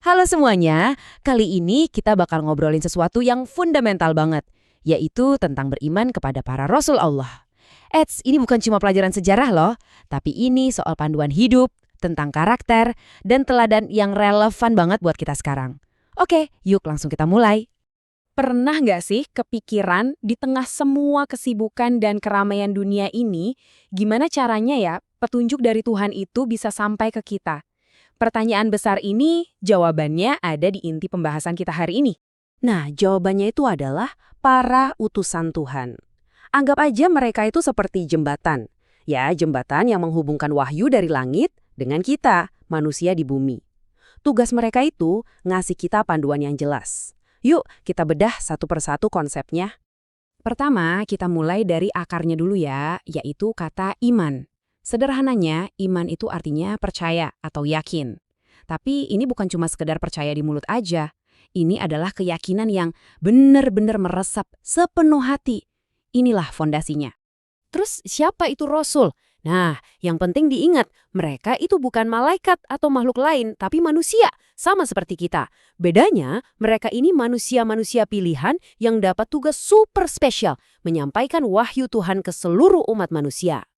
Halo semuanya, kali ini kita bakal ngobrolin sesuatu yang fundamental banget, yaitu tentang beriman kepada para rasul Allah. Ini bukan cuma pelajaran sejarah loh, tapi ini soal panduan hidup, tentang karakter, dan teladan yang relevan banget buat kita sekarang. Oke, yuk langsung kita mulai. Pernah nggak sih kepikiran di tengah semua kesibukan dan keramaian dunia ini, gimana caranya ya petunjuk dari Tuhan itu bisa sampai ke kita? Pertanyaan besar ini, jawabannya ada di inti pembahasan kita hari ini. Nah, jawabannya itu adalah para utusan Tuhan. Anggap aja mereka itu seperti jembatan. Ya, jembatan yang menghubungkan wahyu dari langit dengan kita, manusia di bumi. Tugas mereka itu ngasih kita panduan yang jelas. Yuk, kita bedah satu persatu konsepnya. Pertama, kita mulai dari akarnya dulu ya, yaitu kata iman. Sederhananya, iman itu artinya percaya atau yakin. Tapi ini bukan cuma sekedar percaya di mulut aja. Ini adalah keyakinan yang benar-benar meresap sepenuh hati. Inilah fondasinya. Terus siapa itu Rasul? Nah, yang penting diingat, mereka itu bukan malaikat atau makhluk lain, tapi manusia, sama seperti kita. Bedanya, mereka ini manusia-manusia pilihan yang dapat tugas super spesial, menyampaikan wahyu Tuhan ke seluruh umat manusia.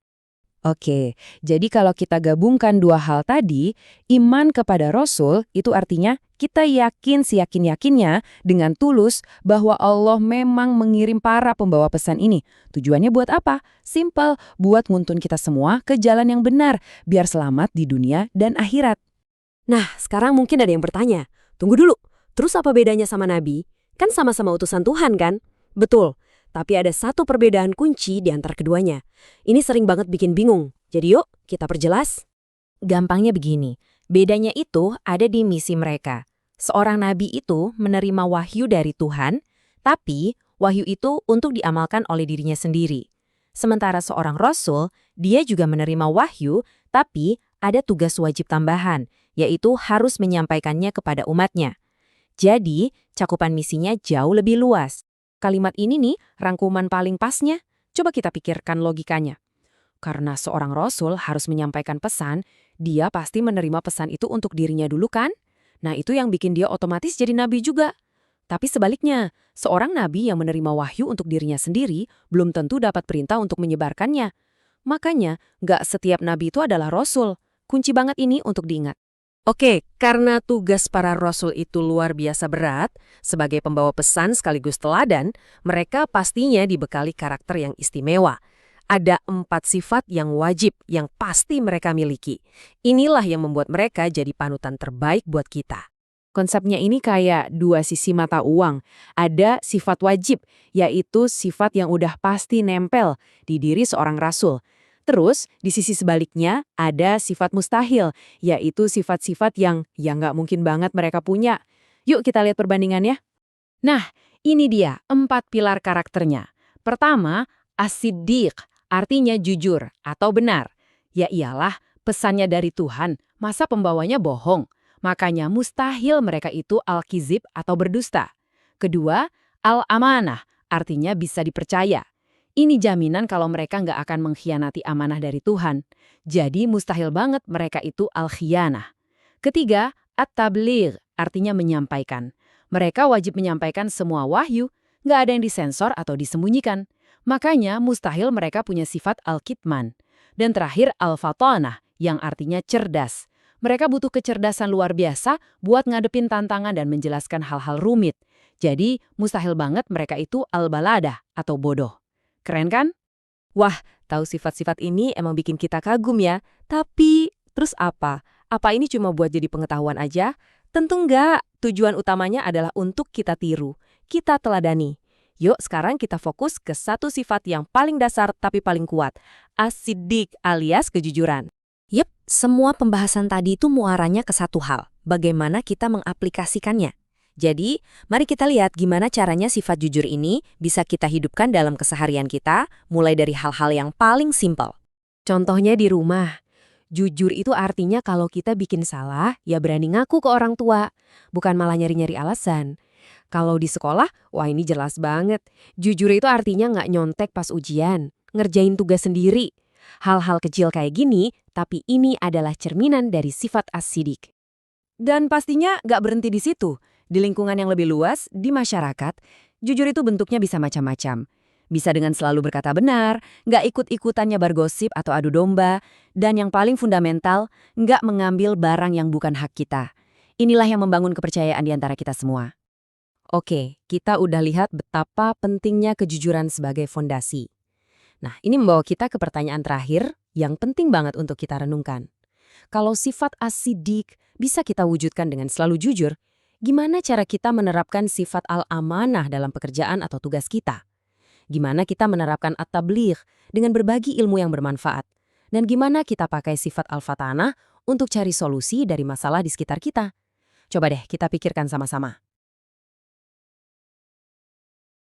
Oke, jadi kalau kita gabungkan dua hal tadi, iman kepada Rasul itu artinya kita yakin seyakin-yakinnya dengan tulus bahwa Allah memang mengirim para pembawa pesan ini. Tujuannya buat apa? Simpel, buat nguntun kita semua ke jalan yang benar, biar selamat di dunia dan akhirat. Nah, sekarang mungkin ada yang bertanya, tunggu dulu, terus apa bedanya sama Nabi? Kan sama-sama utusan Tuhan kan? Betul. Tapi ada satu perbedaan kunci di antara keduanya. Ini sering banget bikin bingung. Jadi yuk, kita perjelas. Gampangnya begini, bedanya itu ada di misi mereka. Seorang nabi itu menerima wahyu dari Tuhan, tapi wahyu itu untuk diamalkan oleh dirinya sendiri. Sementara seorang rasul, dia juga menerima wahyu, tapi ada tugas wajib tambahan, yaitu harus menyampaikannya kepada umatnya. Jadi, cakupan misinya jauh lebih luas. Kalimat ini nih, rangkuman paling pasnya. Coba kita pikirkan logikanya. Karena seorang rasul harus menyampaikan pesan, dia pasti menerima pesan itu untuk dirinya dulu kan? Nah, itu yang bikin dia otomatis jadi nabi juga. Tapi sebaliknya, seorang nabi yang menerima wahyu untuk dirinya sendiri belum tentu dapat perintah untuk menyebarkannya. Makanya, nggak setiap nabi itu adalah rasul. Kunci banget ini untuk diingat. Oke, karena tugas para rasul itu luar biasa berat, sebagai pembawa pesan sekaligus teladan, mereka pastinya dibekali karakter yang istimewa. Ada 4 sifat yang wajib, yang pasti mereka miliki. Inilah yang membuat mereka jadi panutan terbaik buat kita. Konsepnya ini kayak dua sisi mata uang. Ada sifat wajib, yaitu sifat yang udah pasti nempel di diri seorang rasul. Terus, di sisi sebaliknya, ada sifat mustahil, yaitu sifat-sifat yang nggak mungkin banget mereka punya. Yuk kita lihat perbandingannya. Nah, ini dia 4 pilar karakternya. Pertama, as-siddiq, artinya jujur atau benar. Ya iyalah, pesannya dari Tuhan, masa pembawanya bohong? Makanya mustahil mereka itu al-kizib atau berdusta. Kedua, al-amanah, artinya bisa dipercaya. Ini jaminan kalau mereka nggak akan mengkhianati amanah dari Tuhan. Jadi mustahil banget mereka itu al-khianah. Ketiga, at-tabligh, artinya menyampaikan. Mereka wajib menyampaikan semua wahyu, nggak ada yang disensor atau disembunyikan. Makanya mustahil mereka punya sifat al-kitman. Dan terakhir, al-fatanah, yang artinya cerdas. Mereka butuh kecerdasan luar biasa buat ngadepin tantangan dan menjelaskan hal-hal rumit. Jadi mustahil banget mereka itu al-baladah atau bodoh. Keren kan? Wah, tahu sifat-sifat ini emang bikin kita kagum ya. Tapi, terus apa? Apa ini cuma buat jadi pengetahuan aja? Tentu enggak. Tujuan utamanya adalah untuk kita tiru, kita teladani. Yuk, sekarang kita fokus ke satu sifat yang paling dasar tapi paling kuat. As-siddiq alias kejujuran. Yep, semua pembahasan tadi itu muaranya ke satu hal. Bagaimana kita mengaplikasikannya. Jadi, mari kita lihat gimana caranya sifat jujur ini bisa kita hidupkan dalam keseharian kita, mulai dari hal-hal yang paling simpel. Contohnya di rumah. Jujur itu artinya kalau kita bikin salah, ya berani ngaku ke orang tua, bukan malah nyari-nyari alasan. Kalau di sekolah, wah ini jelas banget. Jujur itu artinya nggak nyontek pas ujian, ngerjain tugas sendiri. Hal-hal kecil kayak gini, tapi ini adalah cerminan dari sifat as-siddiq. Dan pastinya nggak berhenti di situ. Di lingkungan yang lebih luas, di masyarakat, jujur itu bentuknya bisa macam-macam. Bisa dengan selalu berkata benar, nggak ikut-ikutan nyebar gosip atau adu domba, dan yang paling fundamental, nggak mengambil barang yang bukan hak kita. Inilah yang membangun kepercayaan di antara kita semua. Oke, kita udah lihat betapa pentingnya kejujuran sebagai fondasi. Nah, ini membawa kita ke pertanyaan terakhir yang penting banget untuk kita renungkan. Kalau sifat as-siddiq bisa kita wujudkan dengan selalu jujur, gimana cara kita menerapkan sifat al-amanah dalam pekerjaan atau tugas kita? Gimana kita menerapkan at-tabligh dengan berbagi ilmu yang bermanfaat? Dan gimana kita pakai sifat al-fatanah untuk cari solusi dari masalah di sekitar kita? Coba deh kita pikirkan sama-sama.